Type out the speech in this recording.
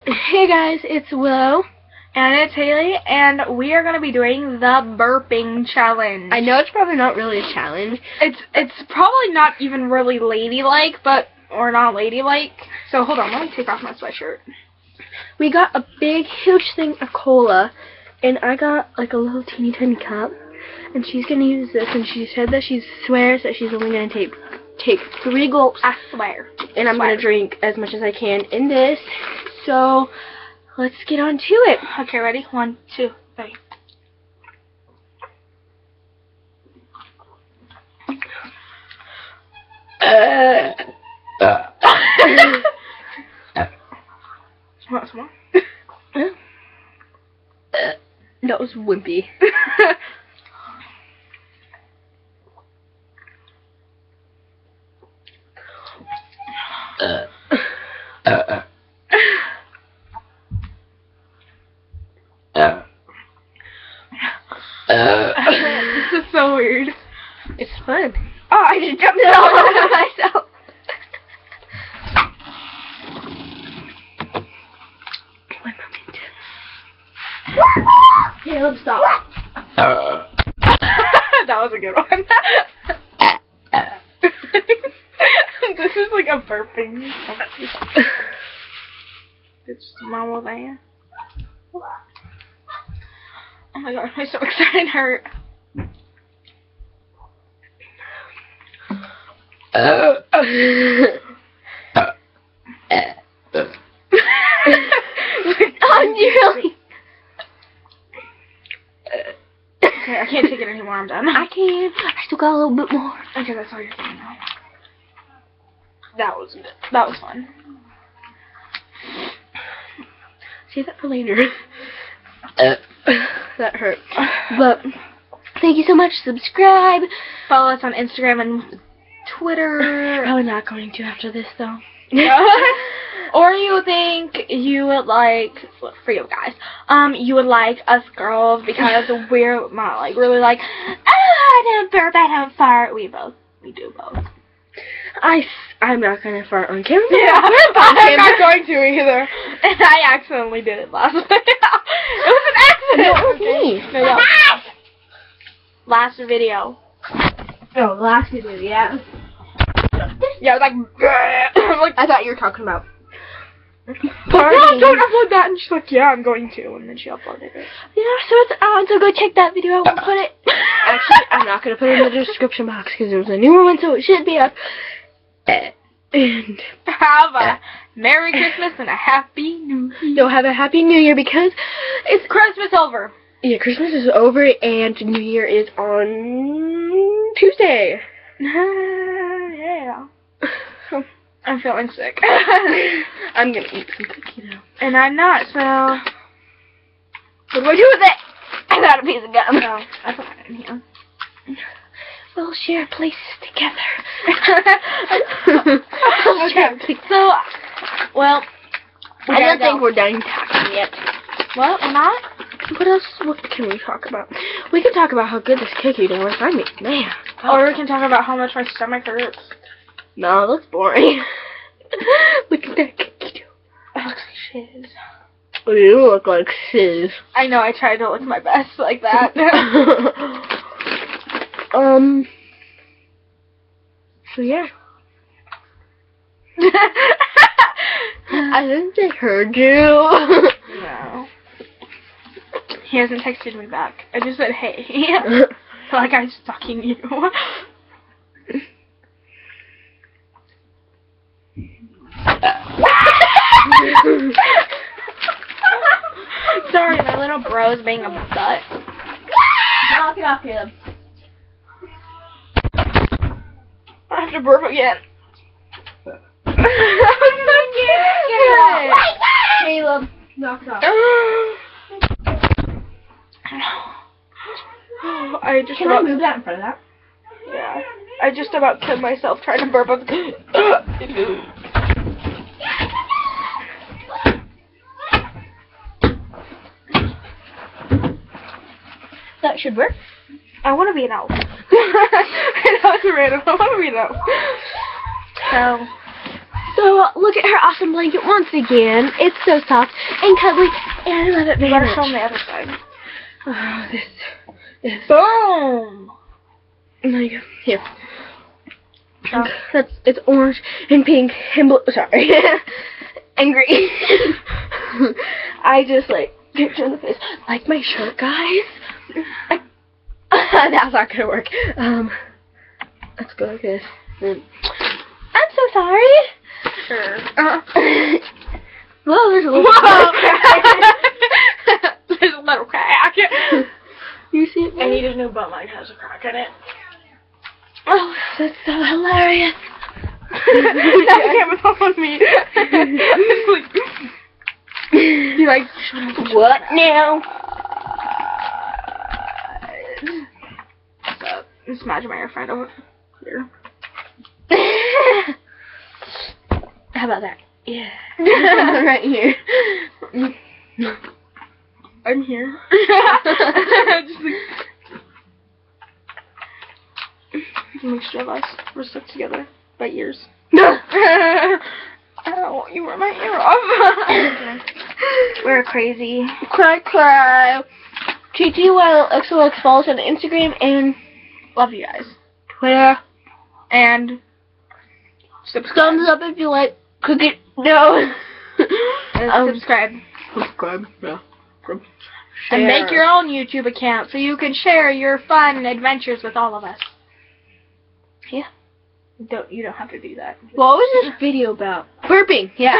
Hey guys, it's Willow. And it's Haley, and we are going to be doing the burping challenge. I know it's probably not really a challenge. It's probably not even really ladylike, or not ladylike. So hold on, let me take off my sweatshirt. We got a big, huge thing of cola, and I got like a little teeny tiny cup, and she's going to use this, and she said that she swears that she's only going to take 3 gulps. I swear. And I'm going to drink as much as I can in this. So, let's get on to it. Okay, ready? 1, 2, 3. Want some more? That was wimpy. This is so weird. It's fun. Oh, I just jumped it all over myself. Caleb, stop. That was a good one. This is like a burping. It's Mama Van. Oh my god, my stomach's starting to hurt. Really? Okay, I can't take it anymore. I'm done. I can. I still got a little bit more. Okay, that's all you're getting now. That was good. That was fun. Save that for later. That hurt. But thank you so much. Subscribe. Follow us on Instagram and Twitter. Probably not going to after this though. Or you think you would like, for you guys, you would like us girls because we're not like really like, oh, I don't burp, I don't fart. We do both. I'm not gonna fart on camera. Yeah, I'm not going to either. And I accidentally did it last night. It was an accident. No, it was me. No. Last video. Oh, last video, yeah. Yeah, I was like, I thought you were talking about. no, don't upload that. And she's like, yeah, I'm going to. And then she uploaded it. Yeah, so it's on. So go check that video out and put it. Actually, I'm not gonna put it in the description box because it was a newer one, so it should be up. And have a Merry Christmas and a Happy New Year. You'll have a Happy New Year because It's Christmas over. Yeah, Christmas is over and New Year is on Tuesday. Yeah. I'm feeling sick. I'm gonna eat some cookie now. And I'm not, so What do I do with it? I got a piece of gum. no, I put it in here. We'll share places together. Okay. So, well, I don't think we're done talking yet. What? We're not? What can we talk about? We can talk about how good this cookie dough is. I mean, man. Or we can talk about how much my stomach hurts. No, it looks boring. Look at that cookie dough. It looks like shiz. You look like sis. I know, I tried to look my best like that. So yeah. I think they heard you. No. He hasn't texted me back. I just said, hey. Like I'm stalking you. Sorry, my little bro's being a butt. Knock it off, Caleb. I have to burp again. Caleb, knock it off. I just Can I move that in front of that? Yeah. I just about killed myself trying to burp up. That should work. I want to be an elf. I know it's random. I want to be an elf. So So, look at her awesome blanket once again. It's so soft and cuddly, and I love it very Better much. show them the other side. Oh, this is... Boom! Like, here. It's orange and pink and blue. Sorry. And green. I just, like, picked her in the face. Like my shirt, guys. That's not gonna work. Let's go like this. I'm so sorry. Sure. Whoa, there's a little crack. There's a little crack. You see it? I need a new bun line has a crack in it. Oh, that's so hilarious. That camera's on me. You like, what now? Just imagine my friend over here. How about that? Yeah. Right here. I'm here. Just like, a mixture of us. We're stuck together by ears. I don't want you wear my ear off. We're crazy. Cry, cry. TTYXOX follows on Instagram and Love you guys. Twitter. And subscribe. Thumbs up if you like. Click it. No. Subscribe. Subscribe. Yeah. And make your own YouTube account so you can share your fun adventures with all of us. Yeah. You don't have to do that. What was this video about? Burping. Yeah.